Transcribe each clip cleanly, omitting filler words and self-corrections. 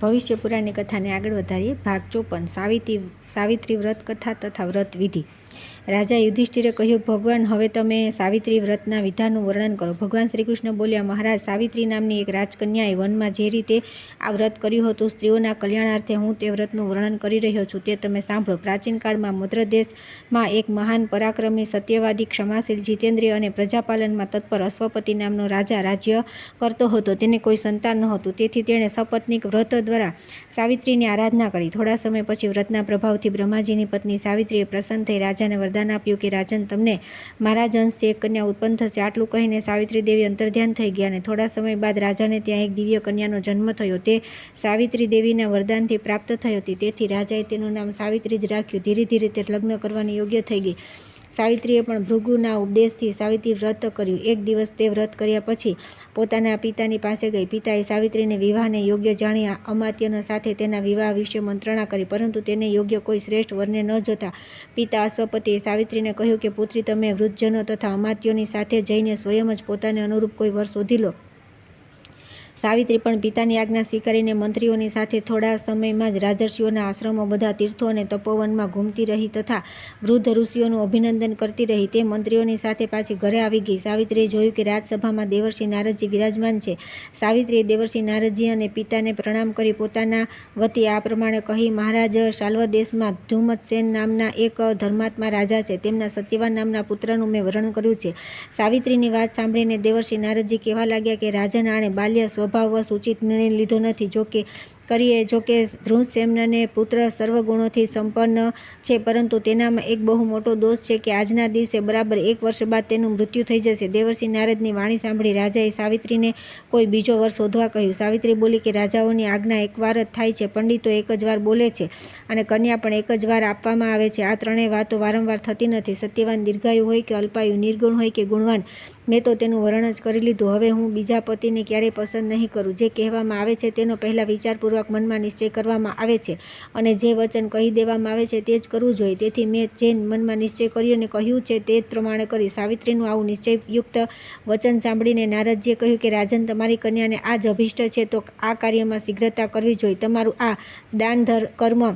ભવિષ્ય પુરાણની કથાને આગળ વધારીએ. ભાગ 54 સાવિત્રી વ્રત કથા તથા વ્રત વિધિ. રાજા યુધિષ્ઠિરે કહ્યું, ભગવાન, હવે તમે સાવિત્રી વ્રતના વિધાનનું વર્ણન કરો. ભગવાન શ્રી કૃષ્ણ બોલ્યા, મહારાજ, સાવિત્રી નામની એક રાજકન્યાએ વનમાં જે રીતે આ વ્રત કર્યું હતું, સ્ત્રીઓના કલ્યાણાર્થે હું તે વ્રતનું વર્ણન કરી રહ્યો છું, તે તમે સાંભળો. પ્રાચીન કાળમાં મદ્રદેશમાં એક મહાન પરાક્રમી, સત્યવાદી, ક્ષમાશીલ, જીતેન્દ્રિય અને પ્રજાપાલનમાં તત્પર અશ્વપતિ નામનો રાજા રાજ્ય કરતો હતો. તેને કોઈ સંતાન નહોતું, તેથી તેણે સપત્નીક વ્રત દ્વારા સાવિત્રીની આરાધના કરી. થોડા સમય પછી વ્રતના પ્રભાવથી બ્રહ્માજીની પત્ની સાવિત્રીએ પ્રસન્ન થઈ રાજાને વરદાન આપ્યું કે રાજન, તમને મારા જ અંશથી એક કન્યા ઉત્પન્ન થશે. આટલું કહીને સાવિત્રી દેવી અંતર્ધ્યાન થઈ ગયા અને થોડા સમય બાદ રાજાને ત્યાં એક દિવ્ય કન્યાનો જન્મ થયો. તે સાવિત્રી દેવીના વરદાનથી પ્રાપ્ત થઈ હતી, તેથી રાજાએ તેનું નામ સાવિત્રી જ રાખ્યું. ધીરે ધીરે તે લગ્ન કરવાની યોગ્ય થઈ ગઈ. સાવિત્રીએ પણ ભૃગુના ઉપદેશથી સાવિત્રી વ્રત કર્યું. એક દિવસ તે વ્રત કર્યા પછી પોતાના પિતાની પાસે ગઈ. પિતાએ સાવિત્રીને વિવાહને યોગ્ય જાણી અમાત્યનો સાથે તેના વિવાહ વિશે મંત્રણા કરી, પરંતુ તેને યોગ્ય કોઈ શ્રેષ્ઠ વરને ન જોતા પિતા અશ્વપતિએ સાવિત્રીને કહ્યું કે પુત્રી, તમે વૃદ્ધજનો તથા અમાત્યોની સાથે જઈને સ્વયં જ પોતાને અનુરૂપ કોઈ વર શોધી લો. સાવિત્રી પણ પિતાની આજ્ઞા સ્વીકારીને મંત્રીઓની સાથે થોડા સમયમાં જ રાજર્ષિઓના આશ્રમો, બધા તીર્થો અને તપોવનમાં ઘૂમતી રહી તથા વૃદ્ધ ઋષિઓનું અભિનંદન કરતી રહી. તે મંત્રીઓની સાથે પાછી ઘરે આવી ગઈ. સાવિત્રીએ જોયું કે રાજસભામાં દેવર્ષિ નારદજી વિરાજમાન છે. સાવિત્રીએ દેવર્ષિ નારદજી અને પિતાને પ્રણામ કરી પોતાના વતી આ પ્રમાણે કહી, મહારાજ, શાલ્વ દેશમાં ધુમ્મત્સેન નામના એક ધર્માત્મા રાજા છે. તેમના સત્યવાન નામના પુત્રનું મેં વર્ણન કર્યું છે. સાવિત્રીની વાત સાંભળીને દેવર્ષિ નારદજી કહેવા લાગ્યા કે રાજન, આણે બાલ્ય સ્વભાવવશ ઉચિત નિર્ણય લીધો નથી. જોકે ધૃતસેનને પુત્ર સર્વગુણોથી સંપન્ન છે, પરંતુ તેનામાં એક બહુ મોટો દોષ છે કે આજના દિવસે બરાબર 1 વર્ષ બાદ તેનું મૃત્યુ થઈ જશે. દેવર્ષિ નારદની વાણી સાંભળી રાજાએ સાવિત્રીને કોઈ બીજો વર શોધવા કહ્યું. સાવિત્રી બોલી કે રાજાઓની આજ્ઞા એકવાર જ થાય છે, પંડિતો એક જ વાર બોલે છે અને કન્યા પણ એક જ વાર આપવામાં આવે છે. આ ત્રણેય વાતો વારંવાર થતી નથી. સત્યવાન દીર્ઘાયુ હોય કે અલ્પાયુ, નિર્ગુણ હોય કે ગુણવાન, મેં તો તેનું વર્ણન જ કરી લીધું. હવે હું બીજા પતિને ક્યારેય પસંદ નહીં કરું. જે કહેવામાં આવે છે તેનો પહેલાં વિચારપૂર્વક મનમાં નિશ્ચય કરવામાં આવે છે અને જે વચન કહી દેવામાં આવે છે તે જ કરવું જોઈએ. તેથી મેં જે મનમાં નિશ્ચય કર્યો અને કહ્યું છે તે જ પ્રમાણે કરી. સાવિત્રીનું આવું નિશ્ચયયુક્ત વચન સાંભળીને નારદજીએ કહ્યું કે રાજન, તમારી કન્યાને આ જ અભિષ્ટ છે તો આ કાર્યમાં શીઘ્રતા કરવી જોઈએ. તમારું આ દાન કર્મ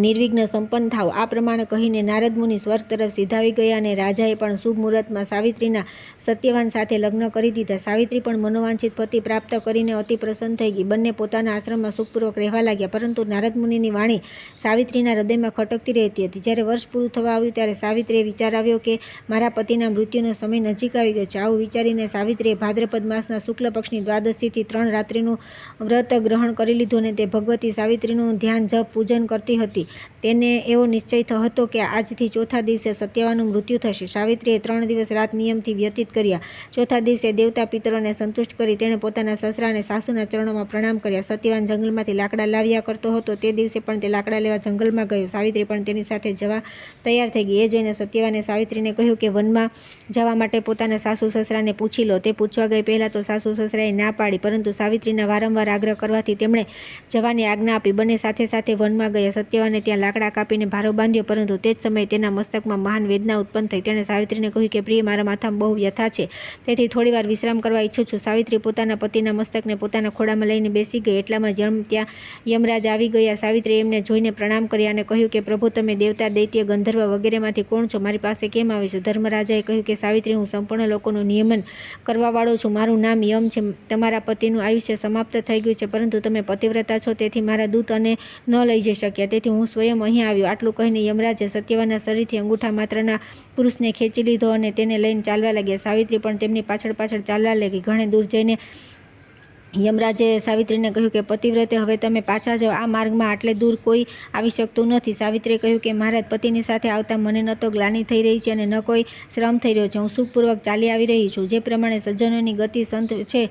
નિર્વિઘ્ન સંપન્ન થાવ. આ પ્રમાણે કહીને નારદ મુનિ સ્વર્ગ તરફ સીધાવી ગયા અને રાજાએ પણ શુભ મુહૂર્તમાં સાવિત્રીના સત્યવાન સાથે લગ્ન કરી દીધા. સાવિત્રી પણ મનોવાંછિત પતિ પ્રાપ્ત કરીને અતિ પ્રસન્ન થઈ ગઈ. બંને પોતાના આશ્રમમાં સુખપૂર્વક રહેવા લાગ્યા, પરંતુ નારદ મુનિની વાણી સાવિત્રીના હૃદયમાં ખટકતી રહેતી હતી. જ્યારે વર્ષ પૂરું થવા આવ્યું ત્યારે સાવિત્રીએ વિચાર આવ્યો કે મારા પતિના મૃત્યુનો સમય નજીક આવી ગયો છે. આવું વિચારીને સાવિત્રીએ ભાદ્રપદ માસના શુક્લ પક્ષની દ્વાદશીથી 3 રાત્રિનું વ્રત ગ્રહણ કરી લીધું અને તે ભગવતી સાવિત્રીનું ધ્યાન, જપ, પૂજન કરતી હતી. તેને એવો નિશ્ચય હતો કે આજથી ચોથા દિવસે સત્યવાનનું મૃત્યુ થશે. સાવિત્રીએ 3 દિવસ રાત નિયમથી વ્યતીત કર્યા. ચોથા દિવસે દેવતા પિતરોને સંતુષ્ટ કરી તેણે પોતાના સસરા અને સાસુના ચરણોમાં પ્રણામ કર્યા. સત્યવાન જંગલમાંથી લાકડા લાવ્યા કરતો હતો. તે દિવસે પણ તે લાકડા લેવા જંગલમાં ગયો. સાવિત્રી પણ તેની સાથે જવા તૈયાર થઈ ગઈ. એ જોઈને સત્યવાને સાવિત્રીને કહ્યું કે વનમાં જવા માટે પોતાના સાસુ સસરાને પૂછી લો. તે પૂછવા ગઈ પહેલાં તો સાસુ સસરાએ ના પાડી, પરંતુ સાવિત્રીના વારંવાર આગ્રહ કરવાથી તેમણે જવાની આજ્ઞા આપી. બંને સાથે સાથે વનમાં ગયા. સત્યવાને ત્યાં લાકડા કાપીને ભારો બાંધ્યો, પરંતુ તે જ સમયે તેના મસ્તકમાં મહાન વેદના ઉત્પન્ન થઈ. તેણે સાવિત્રીને કહ્યું કે પ્રિય, મારા માથામાં બહુ વ્યથા છે, તેથી થોડીવાર વિશ્રામ કરવા ઈચ્છું છું. સાવિત્રી પોતાના પતિના મસ્તકને પોતાના ખોળામાં લઈને બેસી ગઈ. એટલામાં ત્યાં યમરાજ આવી ગયા. સાવિત્રીએ એમને જોઈને પ્રણામ કર્યા અને કહ્યું કે પ્રભુ, તમે દેવતા, દૈત્ય, ગંધર્વ વગેરેમાંથી કોણ છો? મારી પાસે કેમ આવી છો? ધર્મરાજાએ કહ્યું કે સાવિત્રી, હું સંપૂર્ણ લોકોનું નિયમન કરવાવાળો છું. મારું નામ યમ છે. તમારા પતિનું આયુષ્ય સમાપ્ત થઈ ગયું છે, પરંતુ તમે પતિવ્રતા છો, તેથી મારા દૂત અને ન લઈ જઈ શક્યા, તેથી હું સ્વયં અહીં આવ્યો. આટલું કહીને યમરાજે સત્યવાનના શરીરથી અંગૂઠા માત્રના પુરુષને ખેંચી લીધો અને તેને લઈને ચાલવા લાગ્યા. સાવિત્રી પણ તેમની પાછળ પાછળ ચાલવા લાગી. ઘણે દૂર જઈને યમરાજે સાવિત્રીને કહ્યું કે પતિવ્રતે, હવે તમે પાછા જાઓ. આ માર્ગમાં આટલે દૂર કોઈ આવી શકતું નથી. સાવિત્રીએ કહ્યું કે મહારાજ, પતિની સાથે આવતા મને ન તો ગ્લાનિ થઈ રહી છે અને ન કોઈ શ્રમ થઈ રહ્યો છે. હું સુખપૂર્વક ચાલી આવી રહી છું. જે પ્રમાણે સજ્જનોની ગતિ સંત છે,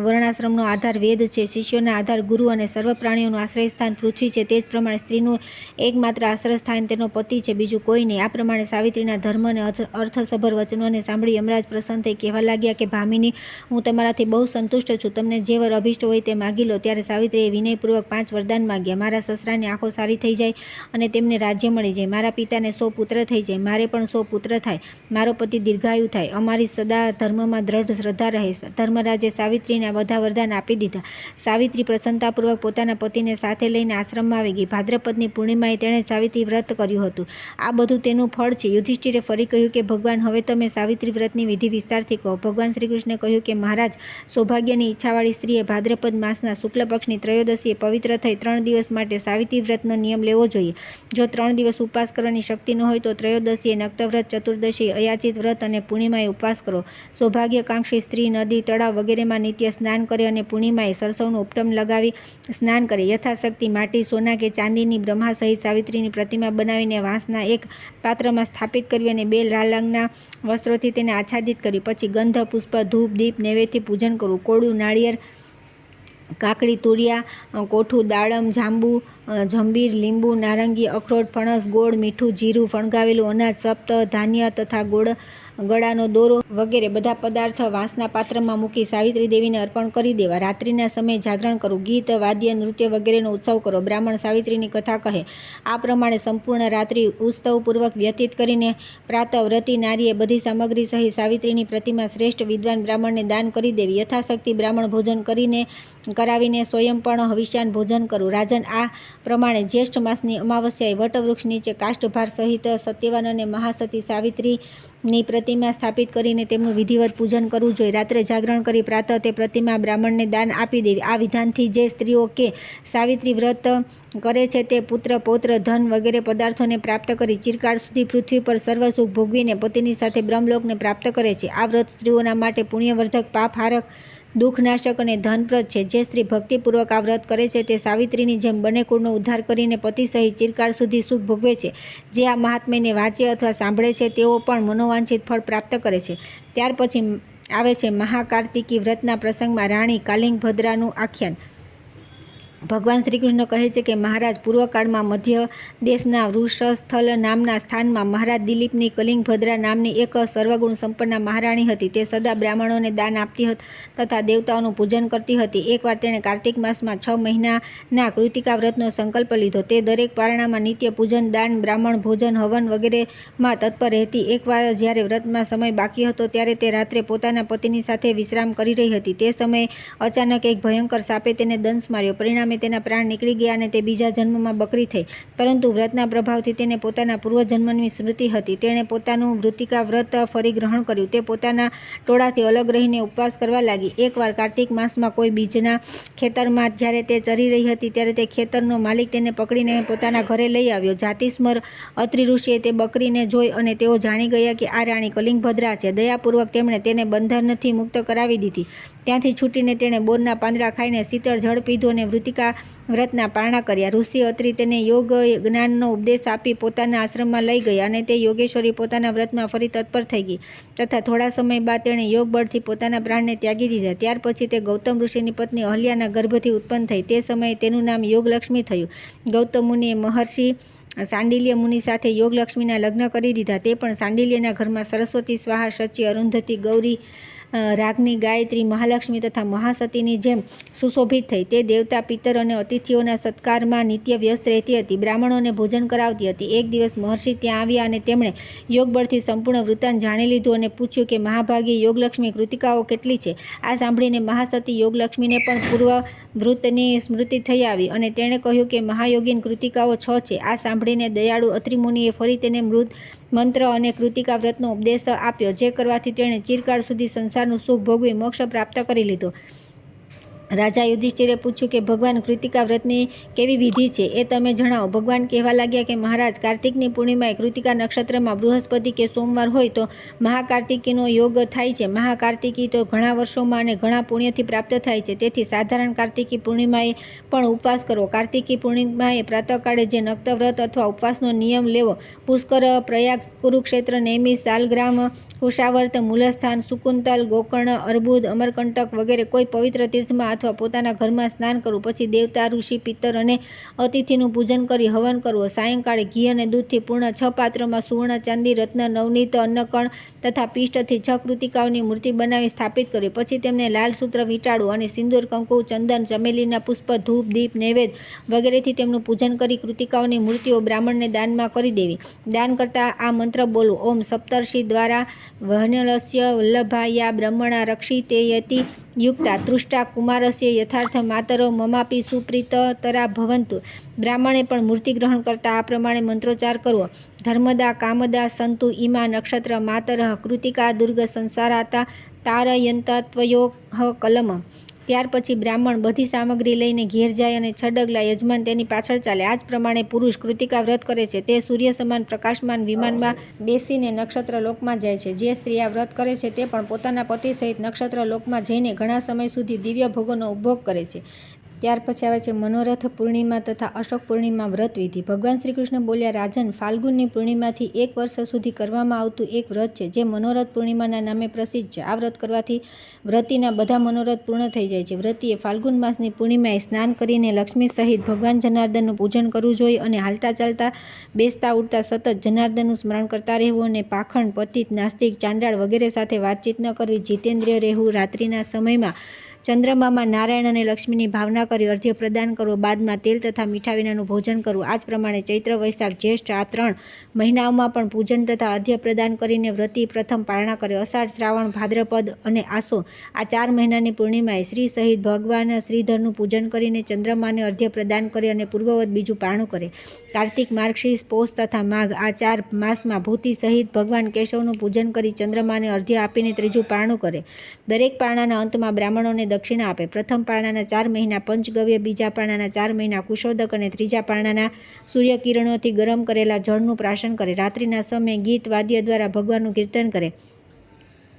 વર્ણાશ્રમનો આધાર વેદ છે, શિષ્યોના આધાર ગુરુ અને સર્વ પ્રાણીઓનું આશ્રયસ્થાન પૃથ્વી છે, તે જ પ્રમાણે સ્ત્રીનું એકમાત્ર આશ્રયસ્થાન તેનો પતિ છે, બીજું કોઈ નહીં. આ પ્રમાણે સાવિત્રીના ધર્મ અને અર્થસભર વચનોને સાંભળી યમરાજ પ્રસન્ન થઈ કહેવા લાગ્યા કે ભામિની, હું તમારાથી બહુ સંતુષ્ટ છું. તમને જે વર અભિષ્ટ હોય તે માગી લો. ત્યારે સાવિત્રીએ વિનયપૂર્વક 5 વરદાન માગ્યા. મારા સસરાની આંખો સારી થઈ જાય અને તેમને રાજ્ય મળી જાય. મારા પિતાને 100 પુત્ર થઈ જાય. મારે પણ 100 પુત્ર થાય. મારો પતિ દીર્ઘાયુ થાય. અમારી સદા ધર્મમાં દ્રઢ શ્રદ્ધા રહે. ધર્મરાજે સાવિત્રીને આ બધા વરદાન આપી દીધા. સાવિત્રી પ્રસન્નતાપૂર્વક પોતાના પતિને સાથે લઈને આશ્રમમાં આવી ગઈ. ભાદ્રપદની પૂર્ણિમાએ તેણે સાવિત્રી વ્રત કર્યું હતું. આ બધું તેનું ફળ છે. યુધિષ્ઠિરે ફરી કહ્યું કે ભગવાન, હવે તમે સાવિત્રી વ્રતની વિધિ વિસ્તારથી કહો. ભગવાન શ્રીકૃષ્ણે કહ્યું કે મહારાજ, સૌભાગ્યની ઈચ્છાવાળી સ્ત્રીએ ભાદ્રપદ માસના શુક્લ પક્ષની ત્રયોદશીએ પવિત્ર થઈ 3 દિવસ માટે સાવિત્રી વ્રતનો નિયમ લેવો જોઈએ. જો 3 દિવસ ઉપવાસ કરવાની શક્તિ ન હોય તો ત્રયોદશીએ નક્તવ્રત, ચતુર્દશીએ અયાચિત વ્રત અને પૂર્ણિમાએ ઉપવાસ કરો. સૌભાગ્યકાંક્ષી સ્ત્રી નદી, તળાવ વગેરેમાં નિત્ય સ્નાન કરે અને પૂર્ણિમાએ સરસવનું ઉપટન લગાવી સ્નાન કરે. યથાશક્તિ માટી, સોના કે ચાંદીની બ્રહ્મા સહિત સાવિત્રીની પ્રતિમા બનાવીને વાંસના એક પાત્રમાં સ્થાપિત કરવી અને 2 લાલ રંગના વસ્ત્રોથી તેને આચ્છાદિત કરવી. પછી ગંધ, પુષ્પ, ધૂપ, દીપ, નૈવેદ્યથી પૂજન કરવું. કોળું, નાળિયેર, કાકડી, તુરિયા, કોઠું, દાડમ, જાંબુ, જંબીર, લીંબુ, નારંગી, અખરોટ, ફણસ, ગોળ, મીઠું, જીરું, ફણગાવેલું અનાજ, સપ્ત, ધાન્ય તથા ગળાનો દોરો વગેરે બધા પદાર્થ વાંસના પાત્રમાં મૂકી સાવિત્રી દેવીને અર્પણ કરી દેવા. રાત્રિના સમયે જાગરણ કરવું. ગીત, વાદ્ય, નૃત્ય વગેરેનો ઉત્સવ કરો. બ્રાહ્મણ સાવિત્રીની કથા કહે. આ પ્રમાણે સંપૂર્ણ રાત્રિ ઉત્સવપૂર્વક વ્યતીત કરીને પ્રાતઃ વ્રતી નારીએ બધી સામગ્રી સહિત સાવિત્રીની પ્રતિમા શ્રેષ્ઠ વિદ્વાન બ્રાહ્મણને દાન કરી દેવી. યથાશક્તિ બ્રાહ્મણ ભોજન કરાવીને સ્વયં પણ હવિષ્યાન ભોજન કરવું. રાજન, આ પ્રમાણે જ્યેષ્ઠ માસની અમાવસ્યાએ વટવૃક્ષ નીચે કાષ્ઠભાર સહિત સત્યવાન અને મહાસતી સાવિત્રીની પ્રતિમા સ્થાપિત કરીને તેમનું વિધિવત પૂજન કરવું જોઈએ. રાત્રે જાગરણ કરી પ્રાતઃ તે પ્રતિમા બ્રાહ્મણને દાન આપી દેવી. આ વિધાનથી જે સ્ત્રીઓ કે સાવિત્રી વ્રત કરે છે તે પુત્ર, પૌત્ર, ધન વગેરે પદાર્થોને પ્રાપ્ત કરી ચિરકાળ સુધી પૃથ્વી પર સર્વ સુખ ભોગવીને પતિની સાથે બ્રહ્મલોકને પ્રાપ્ત કરે છે. આ વ્રત સ્ત્રીઓના માટે પુણ્યવર્ધક, પાપહારક, દુઃખનાશક અને ધનપ્રદ છે. જે સ્ત્રી ભક્તિપૂર્વક આ વ્રત કરે છે તે સાવિત્રીની જેમ બંને કુળનો ઉદ્ધાર કરીને પતિ સહિત ચિરકાળ સુધી સુખ ભોગવે છે. જે આ મહાત્મ્યને વાંચે અથવા સાંભળે છે તેઓ પણ મનોવાંછિત ફળ પ્રાપ્ત કરે છે. ત્યાર પછી આવે છે મહાકાર્તિકી વ્રતના પ્રસંગમાં રાણી કાલિંગભદ્રાનું આખ્યાન. ભગવાન શ્રીકૃષ્ણ કહે છે કે મહારાજ, પૂર્વકાળમાં મધ્ય દેશના વૃષસ્થલ નામના સ્થાનમાં મહારાજ દિલીપની કલિંગભદ્રા નામની એક સર્વગુણ સંપન્ના મહારાણી હતી. તે સદા બ્રાહ્મણોને દાન આપતી તથા દેવતાઓનું પૂજન કરતી હતી. એકવાર તેણે કાર્તિક માસમાં 6 મહિનાના કૃતિકા વ્રતનો સંકલ્પ લીધો. તે દરેક પારણામાં નિત્ય પૂજન, દાન, બ્રાહ્મણ ભોજન, હવન વગેરેમાં તત્પર રહેતી. એકવાર જ્યારે વ્રતમાં સમય બાકી હતો ત્યારે તે રાત્રે પોતાના પતિની સાથે વિશ્રામ કરી રહી હતી. તે સમયે અચાનક એક ભયંકર સાપે તેને દંશ માર્યો. પરિણામે તેના પ્રાણ નીકળી ગયા અને તે બીજા જન્મમાં બકરી થઈ. પરંતુ વ્રતના પ્રભાવથી તેને પોતાના પૂર્વજન્મની સ્મૃતિ હતી. તેણે પોતાનું વૃત્તિકા વ્રત ફરી ગ્રહણ કર્યું. તે પોતાના ટોળાથી અલગ રહીને ઉપવાસ કરવા લાગી. એકવાર કાર્તિક માસમાં કોઈ બીજના ખેતરમાં જ્યારે તે ચરી રહી હતી ત્યારે તે ખેતરનો માલિક તેને પકડીને પોતાના ઘરે લઈ આવ્યો. જાતિસ્મર અત્રિ ઋષિએ તે બકરીને જોઈ અને તેઓ જાણી ગયા કે આ રાણી કલિંગભદ્રા છે. દયાપૂર્વક તેમણે તેને બંધનથી મુક્ત કરાવી દીધી. ત્યાંથી છૂટીને તેણે બોરના પાંદડા ખાઈને શીતળ જળ પીધું અને વૃત્તિકા વ્રતના પારણા કર્યા. ઋષિ અત્રિ તેને યોગ જ્ઞાનનો ઉપદેશ આપી પોતાના આશ્રમમાં લઈ ગયા અને તે યોગેશ્વરી પોતાના વ્રતમાં ફરી તત્પર થઈ ગઈ તથા થોડા સમય બાદ તેણે યોગ બળથી પોતાના પ્રાણને ત્યાગી દીધા. ત્યાર પછી તે ગૌતમ ઋષિની પત્ની અહલ્યાના ગર્ભથી ઉત્પન્ન થઈ. તે સમયે તેનું નામ યોગલક્ષ્મી થયું. ગૌતમ મુનિએ મહર્ષિ સાંડિલ્ય મુનિ સાથે યોગલક્ષ્મીના લગ્ન કરી દીધા. તે પણ સાંડિલ્યના ઘરમાં સરસ્વતી, સ્વાહા, શચી, અરુંધતી, ગૌરી, રાગની, ગાયત્રી, મહાલક્ષ્મી તથા મહાસતીની જેમ સુશોભિત થઈ. તે દેવતા, પિતર અને અતિથિઓના સત્કારમાં નિત્ય વ્યસ્ત રહેતી હતી. બ્રાહ્મણોને ભોજન કરાવતી હતી. એક દિવસ મહર્ષિ ત્યાં આવ્યા અને તેમણે યોગબળથી સંપૂર્ણ વૃત્તાંત જાણી લીધું અને પૂછ્યું કે મહાભાગી યોગલક્ષ્મી કૃતિકાઓ કેટલી છે? આ સાંભળીને મહાસતી યોગલક્ષ્મીને પણ પૂર્વ વૃત્તની સ્મૃતિ થઈ આવી અને તેણે કહ્યું કે મહાયોગીન કૃતિકાઓ 6 છે. આ સાંભળીને દયાળુ અત્રિ મુનિએ ફરી તેને મંત્ર અને કૃતિકા વ્રતનો ઉપદેશ આપ્યો, જે કરવાથી તેણે ચિરકાળ સુધી સંસારનું સુખ ભોગવી મોક્ષ પ્રાપ્ત કરી લીધો. રાજા યુધિષ્ઠિરે પૂછ્યું કે ભગવાન, કૃતિકા વ્રતની કેવી વિધિ છે એ તમે જણાવો. ભગવાન કહેવા લાગ્યા કે મહારાજ, કાર્તિકની પૂર્ણિમાએ કૃતિકા નક્ષત્રમાં બૃહસ્પતિ કે સોમવાર હોય તો મહાકાર્તિકીનો યોગ થાય છે. મહાકાર્તિકી તો ઘણા વર્ષોમાં અને ઘણા પુણ્યથી પ્રાપ્ત થાય છે. તેથી સાધારણ કાર્તિકી પૂર્ણિમાએ પણ ઉપવાસ કરવો. કાર્તિકી પૂર્ણિમાએ પ્રાતઃકાળે જે નક્ત વ્રત અથવા ઉપવાસનો નિયમ લેવો. પુષ્કર, પ્રયાગ, કુરુક્ષેત્ર, નેમિ, શાલગ્રામ, કુશાવર્ત, મૂલસ્થાન, શુકુંતલ, ગોકર્ણ, અર્બુદ, અમરકંટક વગેરે કોઈ પવિત્ર તીર્થમાં અથવા પોતાના ઘરમાં સ્નાન કરવું. પછી દેવતા, ઋષિ, પિત્તર અને અતિથિનું પૂજન કરી હવન કરવો. સાયંકાળે ઘી અને દૂધથી પૂર્ણ 6 પાત્રમાં સુવર્ણ, ચાંદી, રત્ન, નવનીત, અન્નકણ તથા પિષ્ટથી 6 કૃતિકાઓની મૂર્તિ બનાવી સ્થાપિત કરવી. પછી તેમને લાલ સૂત્ર વીંટાળવું અને સિંદૂર, કંકુ, ચંદન, ચમેલીના પુષ્પ, ધૂપ, દીપ, નૈવેદ્ય વગેરેથી તેમનું પૂજન કરી કૃતિકાઓની મૂર્તિઓ બ્રાહ્મણને દાનમાં કરી દેવી. દાન કરતાં આ મંત્ર બોલવું: ઓમ સપ્તર્ષિ દ્વારા વહ્નલસ્ય વલ્લભાયા બ્રહ્મણા રક્ષિતેયતિ યુક્તા તૃષ્ટા કુમારસ્ય યથાર્થ માતરો મમાપી સુપ્રીતતરા ભવંતુ. બ્રાહ્મણે પણ મૂર્તિ ગ્રહણ કરતાં આ પ્રમાણે મંત્રોચ્ચાર કરવો: ધર્મદા કામદા સંતુ ઈમા નક્ષત્ર માતરઃ કૃતિકા દુર્ગ સંસારાતા તારયંતા ત્વયોઃ કલમ. ત્યાર પછી બ્રાહ્મણ બધી સામગ્રી લઈને ઘેર જાય અને 6 ડગલા યજમાન તેની પાછળ ચાલે. આ જ પ્રમાણે પુરુષ કૃતિકા વ્રત કરે છે તે સૂર્ય સમાન પ્રકાશમાન વિમાનમાં બેસીને નક્ષત્ર લોકમાં જાય છે. જે સ્ત્રી આ વ્રત કરે છે તે પણ પોતાના પતિ સહિત નક્ષત્ર લોકમાં જઈને ઘણા સમય સુધી દિવ્ય ભોગોનો ઉપભોગ કરે છે. ત્યાર પછી આવે છે મનોરથ પૂર્ણિમા તથા અશોક પૂર્ણિમા વ્રત વિધિ. ભગવાન શ્રી કૃષ્ણ બોલ્યા: રાજન, ફાલ્ગુનની પૂર્ણિમાથી 1 વર્ષ સુધી કરવામાં આવતું એક વ્રત છે જે મનોરથ પૂર્ણિમાના નામે પ્રસિદ્ધ છે. આ વ્રત કરવાથી વ્રતીના બધા મનોરથ પૂર્ણ થઈ જાય છે. વ્રતીએ ફાલ્ગુન માસની પૂર્ણિમાએ સ્નાન કરીને લક્ષ્મી સહિત ભગવાન જનાર્દનનું પૂજન કરવું જોઈએ અને હાલતા ચાલતા, બેસતા ઉઠતા સતત જનાર્દનનું સ્મરણ કરતા રહેવું અને પાખંડ, પતિત, નાસ્તિક, ચાંડાળ વગેરે સાથે વાતચીત ન કરવી. જીતેન્દ્રિય રહેવું. રાત્રિના સમયમાં ચંદ્રમામાં નારાયણ અને લક્ષ્મીની ભાવના કરી અર્ધ્ય પ્રદાન કરવો. બાદમાં તેલ તથા મીઠા વિનાનું ભોજન કરવું. આ જ પ્રમાણે ચૈત્ર, વૈશાખ, જ્યેષ્ઠ આ 3 મહિનાઓમાં પણ પૂજન તથા અર્ધ્ય પ્રદાન કરીને વ્રતી પ્રથમ પારણા કરે. અષાઢ, શ્રાવણ, ભાદ્રપદ અને આસો આ 4 મહિનાની પૂર્ણિમાએ શ્રી સહિત ભગવાન શ્રીધરનું પૂજન કરીને ચંદ્રમાને અર્ધ્ય પ્રદાન કરે અને પૂર્વવત બીજું પારણું કરે. કાર્તિક, માર્ગશીર્ષ, પોષ તથા માઘ આ 4 માસમાં ભૂતિ સહિત ભગવાન કેશવનું પૂજન કરી ચંદ્રમાને અર્ધ્ય આપીને ત્રીજું પારણું કરે. દરેક પારણાના અંતમાં બ્રાહ્મણોને દક્ષિણા આપે. પ્રથમ પારણાના 4 મહિના પંચગવ્ય, બીજા પારણાના 4 મહિના કુશોદક અને ત્રીજા પારણાના સૂર્યકિરણોથી ગરમ કરેલા જળનું પ્રાશન કરે. રાત્રિના સમયે ગીત વાદ્ય દ્વારા ભગવાનનું કીર્તન કરે.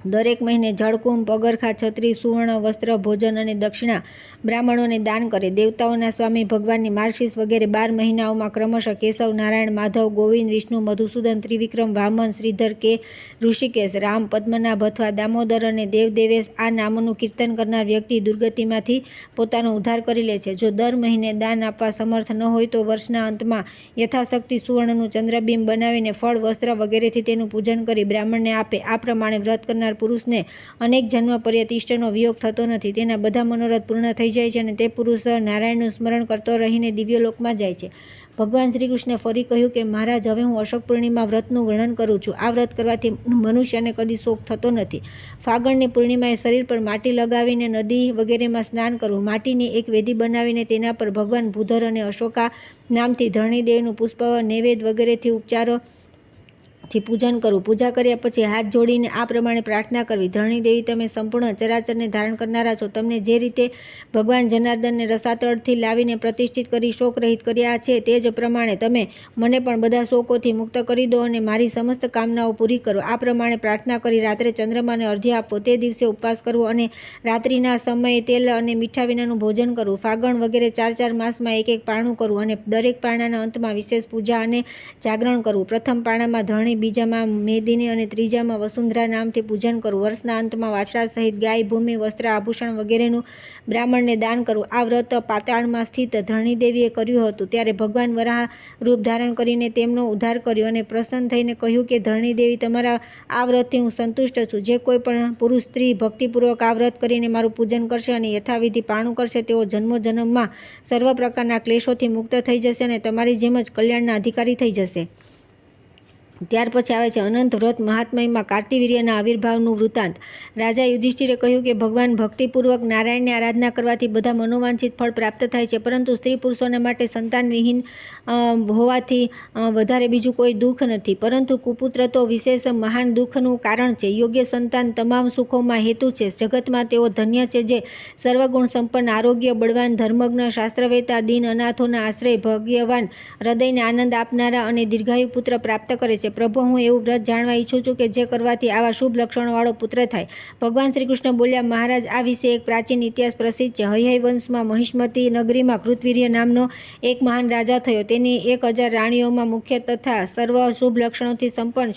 દરેક મહિને જળકુંભ, પગરખા, છત્રી, સુવર્ણ વસ્ત્ર, ભોજન અને દક્ષિણા બ્રાહ્મણોને દાન કરે. દેવતાઓના સ્વામી ભગવાનની માર્ગશીર્ષ વગેરે 12 મહિનાઓમાં ક્રમશઃ કેશવ, નારાયણ, માધવ, ગોવિંદ, વિષ્ણુ, મધુસૂદન, ત્રિવિક્રમ, વામન, શ્રીધર કે ઋષિકેશ, રામ, પદ્મનાભ અથવા દામોદર અને દેવદેવેશ આ નામોનું કીર્તન કરનાર વ્યક્તિ દુર્ગતિમાંથી પોતાનો ઉદ્ધાર કરી લે છે. જો દર મહિને દાન આપવા સમર્થ ન હોય તો વર્ષના અંતમાં યથાશક્તિ સુવર્ણનું ચંદ્રબિંબ બનાવીને ફળ, વસ્ત્ર વગેરેથી તેનું પૂજન કરી બ્રાહ્મણને આપે. આ પ્રમાણે વ્રત કરનાર પુરુષને અનેક જન્મ પર્યંત ઇષ્ટનો વિયોગ થતો નથી. તેના બધા મનોરથ પૂર્ણ થઈ જાય છે અને તે પુરુષ નારાયણનું સ્મરણ કરતો રહીને દિવ્યલોકમાં જાય છે. ભગવાન શ્રી કૃષ્ણે ફરી કહ્યું કે મહારાજ, હવે હું અશોક પૂર્ણિમા વ્રતનું વર્ણન કરું છું. આ વ્રત કરવાથી મનુષ્યને કદી શોક થતો નથી. ફાગણની પૂર્ણિમાએ શરીર પર માટી લગાવીને નદી વગેરેમાં સ્નાન કરવું. માટીની એક વેદી બનાવીને તેના પર ભગવાન ભૂધર અને અશોકા નામથી ધરણીદેવનું પુષ્પ, નૈવેદ્ય વગેરેથી ઉપચારો થી પૂજન કરવું. પૂજા કર્યા પછી હાથ જોડીને આ પ્રમાણે પ્રાર્થના કરવી: ધરણીદેવી, તમે સંપૂર્ણ ચરાચરને ધારણ કરનારા છો. તમને જે રીતે ભગવાન જનાર્દનને રસાતળથી લાવીને પ્રતિષ્ઠિત કરી શોક રહિત કર્યા છે તે જ પ્રમાણે તમે મને પણ બધા શોકોથી મુક્ત કરી દો અને મારી સમસ્ત કામનાઓ પૂરી કરો. આ પ્રમાણે પ્રાર્થના કરી રાત્રે ચંદ્રમાને અર્ધ્ય આપવો. તે દિવસે ઉપવાસ કરવો અને રાત્રિના સમયે તેલ અને મીઠા વિનાનું ભોજન કરવું. ફાગણ વગેરે 4 માસમાં એક પારણું કરવું અને દરેક પારણાના અંતમાં વિશેષ પૂજા અને જાગરણ કરવું. પ્રથમ પારણામાં ધરણી, બીજામાં મેદિની અને ત્રીજામાં વસુંધરા નામથી પૂજન કરવું. વર્ષના અંતમાં વાછડા સહિત ગાય, ભૂમિ, વસ્ત્ર, આભૂષણ વગેરેનું બ્રાહ્મણને દાન કરવું. આ વ્રત પાતાળમાં સ્થિત ધરણીદેવીએ કર્યું હતું. ત્યારે ભગવાન વરાહ રૂપ ધારણ કરીને તેમનો ઉદ્ધાર કર્યો અને પ્રસન્ન થઈને કહ્યું કે ધરણીદેવી, તમારા આ વ્રતથી હું સંતુષ્ટ છું. જે કોઈ પણ પુરુષ સ્ત્રી ભક્તિપૂર્વક આ વ્રત કરીને મારું પૂજન કરશે અને યથાવિધિ પારણું કરશે તેઓ જન્મોજન્મમાં સર્વ પ્રકારના ક્લેશોથી મુક્ત થઈ જશે અને તમારી જેમ જ કલ્યાણના અધિકારી થઈ જશે. ત્યાર પછી આવે છે અનંત વ્રત મહાત્મયમાં કાર્તિવીર્યના આવિર્ભાવનું વૃત્તાંત. રાજા યુધિષ્ઠિરે કહ્યું કે ભગવાન ભક્તિપૂર્વક નારાયણની આરાધના કરવાથી બધા મનોવાંછિત ફળ પ્રાપ્ત થાય છે, પરંતુ સ્ત્રી પુરુષોના માટે સંતાનવિહીન હોવાથી વધારે બીજું કોઈ દુઃખ નથી, પરંતુ કુપુત્ર તો વિશેષ મહાન દુઃખનું કારણ છે. યોગ્ય સંતાન તમામ સુખોમાં હેતુ છે. જગતમાં તેઓ ધન્ય છે જે સર્વગુણ સંપન્ન, આરોગ્ય, બળવાન, ધર્મજ્ઞ, શાસ્ત્રવેતા, દીન અનાથોના આશ્રય, ભાગ્યવાન, હૃદયને આનંદ આપનારા અને દીર્ઘાયુ પુત્ર પ્રાપ્ત કરે છે. પ્રભુ, હું એવું વ્રત જાણવા ઈચ્છું છું કે જે કરવાથી આવા શુભ લક્ષણોવાળો પુત્ર થાય. ભગવાન શ્રી કૃષ્ણ બોલ્યા: મહારાજ, આ વિશે એક પ્રાચીન ઇતિહાસ પ્રસિદ્ધ છે. હયહય વંશમાં મહિષ્મતી નગરીમાં કૃતવીર્ય નામનો એક મહાન રાજા થયો. તેની 1000 રાણીઓમાં મુખ્ય તથા સર્વ શુભ લક્ષણોથી સંપન્ન,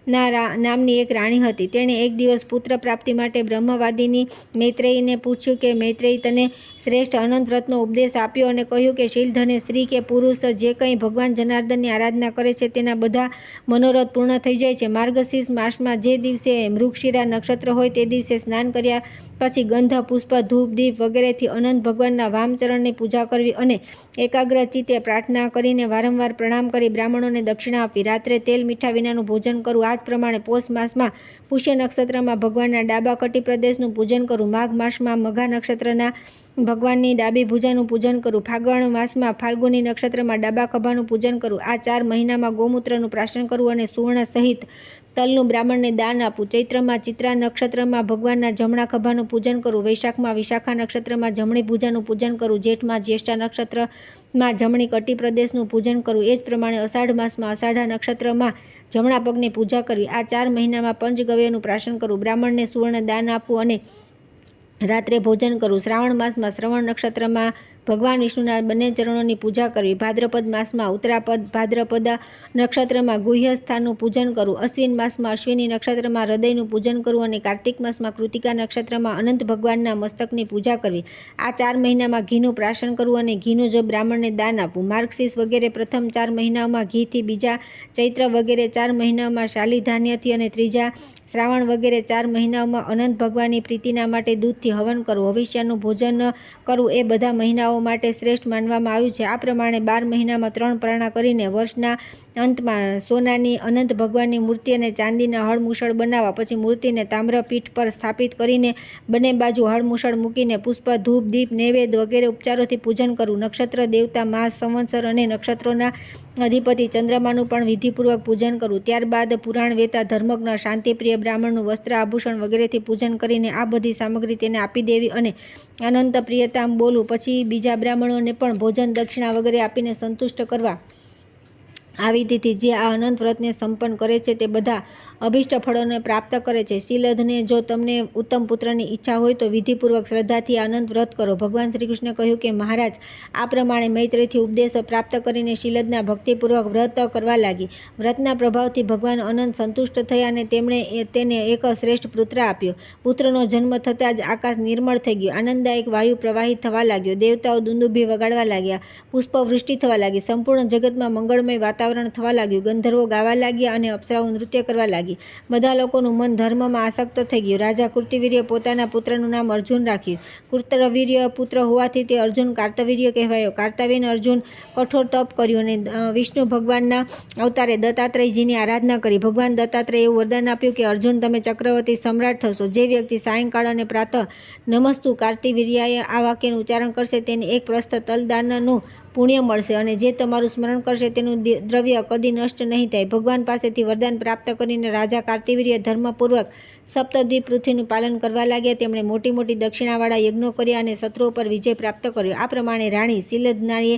નામની એક રાણી હતી. તેણે એક દિવસ પુત્ર પ્રાપ્તિ માટે બ્રહ્મવાદિની મૈત્રેયીને પૂછ્યું કે મૈત્રેયી તને શ્રેષ્ઠ અનંત વ્રતનો ઉપદેશ આપ્યો અને કહ્યું કે શીલધને સ્ત્રી કે પુરુષ જે કંઈ ભગવાન જનાર્દનની આરાધના કરે છે તેના બધા મનોરથ પૂર્ણ થઈ જાય છે. માર્ગશીર્ષ માસમાં જે દિવસે મૃગશિરા નક્ષત્ર હોય તે દિવસે સ્નાન કર્યા પછી ગંધ, પુષ્પ, ધૂપ, દીપ વગેરેથી અનંત ભગવાનના વામચરણની પૂજા કરવી અને એકાગ્ર ચિત્તે પ્રાર્થના કરીને વારંવાર પ્રણામ કરી બ્રાહ્મણોને દક્ષિણા આપવી. રાત્રે તેલ મીઠા વિનાનું ભોજન કરવું. આ જ પ્રમાણે પોષ માસમાં પુષ્ય નક્ષત્રમાં ભગવાનના ડાબા કટી પ્રદેશનું પૂજન કરવું. માઘ માસમાં મઘા નક્ષત્રના ભગવાનની ડાબી ભુજાનું પૂજન કરવું. ફાગણ માસમાં ફાલ્ગુની નક્ષત્રમાં ડાબા ખભાનું પૂજન કરવું. આ 4 મહિનામાં ગૌમૂત્રનું પ્રાશન કરવું અને સુવર્ણ સહિત તલનું બ્રાહ્મણને દાન આપવું. ચૈત્રમાં ચિત્રા નક્ષત્રમાં ભગવાનના જમણા ખભાનું પૂજન કરવું. વૈશાખમાં વિશાખા નક્ષત્રમાં જમણી ભુજાનું પૂજન કરવું. જેઠમાં જ્યેષ્ઠા નક્ષત્રમાં જમણી કટી પ્રદેશનું પૂજન કરવું. એ જ પ્રમાણે અષાઢ માસમાં અષાઢા નક્ષત્રમાં જમણા પગની પૂજા કરવી. આ 4 મહિનામાં પંચગવ્યનું પ્રાશન કરવું. બ્રાહ્મણને સુવર્ણ દાન આપવું અને રાત્રે ભોજન કરવું. શ્રાવણ માસમાં શ્રવણ નક્ષત્રમાં ભગવાન વિષ્ણુના બંને ચરણોની પૂજા કરવી. ભાદ્રપદ માસમાં ઉત્તરાપદ ભાદ્રપદા નક્ષત્રમાં ગુહ્ય સ્થાનનું પૂજન કરવું. અશ્વિન માસમાં અશ્વિની નક્ષત્રમાં હૃદયનું પૂજન કરવું અને કાર્તિક માસમાં કૃતિકા નક્ષત્રમાં અનંત ભગવાનના મસ્તકની પૂજા કરવી. આ 4 મહિનામાં ઘીનું પ્રાશન કરવું અને ઘીનું જો બ્રાહ્મણને દાન આપવું. માર્ગશીર્ષ વગેરે પ્રથમ 4 મહિનાઓમાં ઘીથી, બીજા ચૈત્ર વગેરે 4 મહિનાઓમાં શાલી ધાન્યથી અને ત્રીજા શ્રાવણ વગેરે 4 મહિનાઓમાં અનંત ભગવાનની પ્રીતિના માટે દૂધથી હવન કરવું. ભવિષ્યનું ભોજન કરવું એ બધા મહિનાઓ માટે શ્રેષ્ઠ માનવામાં આવ્યું છે. આ પ્રમાણે 12 મહિનામાં 3 પરાણા કરીને વર્ષના અંતમાં સોનાની અનંત ભગવાનની મૂર્તિ અને ચાંદીના હળમૂસળ બનાવવા. પછી મૂર્તિને તામ્રપીઠ પર સ્થાપિત કરીને બંને બાજુ હળમૂસળ મૂકીને પુષ્પ, ધૂપ, દીપ, નૈવેદ્ય વગેરે ઉપચારોથી પૂજન કરવું. નક્ષત્ર દેવતા, માસ, સંવત્સર અને નક્ષત્રોના અધિપતિ ચંદ્રમાનું પણ વિધિપૂર્વક પૂજન કરવું. ત્યારબાદ પુરાણ વેતા ધર્મજ્ઞ શાંતિપ્રિય બ્રાહ્મણનું વસ્ત્ર, આભૂષણ વગેરેથી પૂજન કરીને આ બધી સામગ્રી તેને આપી દેવી અને અનંત પ્રિયતામ બોલવું. પછી બીજા બ્રાહ્મણોને પણ ભોજન, દક્ષિણા વગેરે આપીને સંતુષ્ટ કરવા. આ વિધિથી જે આ અનંત વ્રતને સંપન્ન કરે છે તે બધા અભિષ્ટ ફળોને પ્રાપ્ત કરે છે. શીલધને જો તમને ઉત્તમ પુત્રની ઈચ્છા હોય તો વિધિપૂર્વક શ્રદ્ધાથી અનંત વ્રત કરો. ભગવાન શ્રી કૃષ્ણ કહ્યું કે મહારાજ, આ પ્રમાણે મૈત્રીથી ઉપદેશ પ્રાપ્ત કરીને શીલધના ભક્તિપૂર્વક વ્રત કરવા લાગી. વ્રતના પ્રભાવથી ભગવાન અનંત સંતુષ્ટ થયા અને તેમણે તેને એક શ્રેષ્ઠ પુત્ર આપ્યો. પુત્રનો જન્મ થતાં જ આકાશ નિર્મળ થઈ ગયું. આનંદદાયક વાયુ પ્રવાહિત થવા લાગ્યો. દેવતાઓ દુંદુભી વગાડવા લાગ્યા. પુષ્પવૃષ્ટિ થવા લાગી. સંપૂર્ણ જગતમાં મંગળમય વાતાવરણ થવા લાગ્યું. ગંધર્વો ગાવા લાગ્યા અને અપ્સરાઓ નૃત્ય કરવા લાગી. બધા લોકોનું મન ધર્મમાં આસક્ત થઈ ગયું. રાજા કૃતવીર્ય પોતાના પુત્રનું નામ અર્જુન રાખ્યું. કૃતવીર્ય પુત્ર હોવાથી તે અર્જુન કાર્તવીર્ય કહેવાયો. કાર્તવીર્ય અર્જુન કઠોર તપ કર્યું અને વિષ્ણુ ભગવાનના અવતારે દત્તાત્રેયજીની આરાધના કરી. ભગવાન દત્તાત્રેય એવું વરદાન આપ્યું કે અર્જુન, તમે ચક્રવર્તી સમ્રાટ થશો. જે વ્યક્તિ સાયંકાળ અને પ્રાતઃ નમસ્તુ કાર્તવીર્યાય આ વાક્યનું ઉચ્ચારણ કરશે તેને 1 પ્રસ્થ તલદાનનું પુણ્ય મળશે અને જે તમારું સ્મરણ કરશે તેનું દ્રવ્ય કદી નષ્ટ નહીં થાય. ભગવાન પાસેથી વરદાન પ્રાપ્ત કરીને રાજા કાર્તવીર્ય ધર્મપૂર્વક સપ્તદ્વીપ પૃથ્વીનું પાલન કરવા લાગ્યા. તેમણે મોટી મોટી દક્ષિણાવાળા યજ્ઞો કર્યા અને શત્રુઓ પર વિજય પ્રાપ્ત કર્યો. આ પ્રમાણે રાણી શીલધનાએ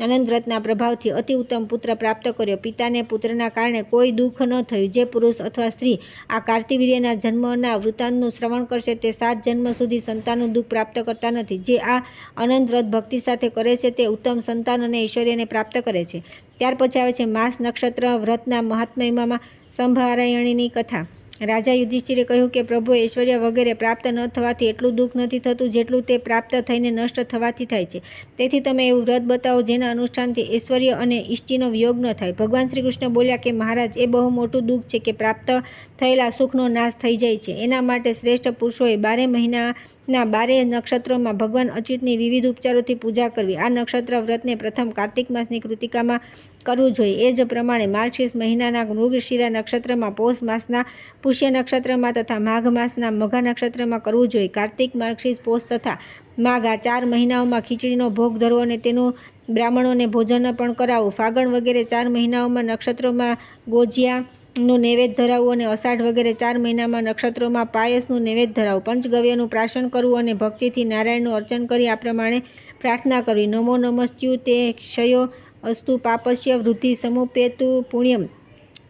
અનંત વ્રતના પ્રભાવથી અતિ ઉત્તમ પુત્ર પ્રાપ્ત કર્યો. પિતાને પુત્રના કારણે કોઈ દુઃખ ન થયું. જે પુરુષ અથવા સ્ત્રી આ કાર્તવીર્યના જન્મના વૃત્તાંતનું શ્રવણ કરશે તે 7 જન્મ સુધી સંતાનનું દુઃખ પ્રાપ્ત કરતા નથી. જે આ અનંત વ્રત ભક્તિ સાથે કરે છે તે ઉત્તમ સંતાન અને ઐશ્વર્યને પ્રાપ્ત કરે છે. ત્યાર પછી આવે છે માસ નક્ષત્ર વ્રતના મહાત્મ્યમાં સંભારાયણીની કથા. રાજા યુધિષ્ઠિરે કહ્યું કે પ્રભુ, ઐશ્વર્ય વગેરે પ્રાપ્ત ન થવાથી એટલું દુઃખ નથી થતું જેટલું તે પ્રાપ્ત થઈને નષ્ટ થવાથી થાય છે. તેથી તમે એવું વ્રત બતાવો જેના અનુષ્ઠાનથી ઐશ્વર્ય અને ઇષ્ટિનો વિયોગ ન થાય. ભગવાન શ્રી કૃષ્ણ બોલ્યા કે મહારાજ, એ બહુ મોટું દુઃખ છે કે પ્રાપ્ત થયેલા સુખનો નાશ થઈ જાય છે. એના માટે શ્રેષ્ઠ પુરુષોએ 12 મહિનાના 12 નક્ષત્રોમાં ભગવાન અચ્યુતની વિવિધ ઉપચારોથી પૂજા કરવી. આ નક્ષત્ર વ્રતને પ્રથમ કાર્તિક માસની કૃતિકામાં કરવું જોઈએ. એ જ પ્રમાણે માર્ગશીર્ષ મહિનાના મૃગશિરા નક્ષત્રમાં, પોષ માસના પુષ્ય નક્ષત્રમાં તથા માઘ માસના મઘા નક્ષત્રમાં કરવું જોઈએ. કાર્તિક, માર્ગશીર્ષ, પોષ તથા માઘ આ 4 મહિનાઓમાં ખીચડીનો ભોગ ધરવો અને તેનું બ્રાહ્મણોને ભોજન પણ કરાવવું. ફાગણ વગેરે 4 મહિનાઓમાં નક્ષત્રોમાં ગોજિયાનું નૈવેદ્ય ધરાવવું અને અષાઢ વગેરે 4 મહિનામાં નક્ષત્રોમાં પાયસનું નૈવેદ્ય ધરાવવું. પંચગવ્યનું પ્રાશન કરવું અને ભક્તિથી નારાયણનું અર્ચન કરી આ પ્રમાણે પ્રાર્થના કરવી. નમો નમસ્ત્યુ તે ક્ષયો અસ્તુ પાપસ્ય વૃદ્ધિ સમુપેતુ પુણ્યમ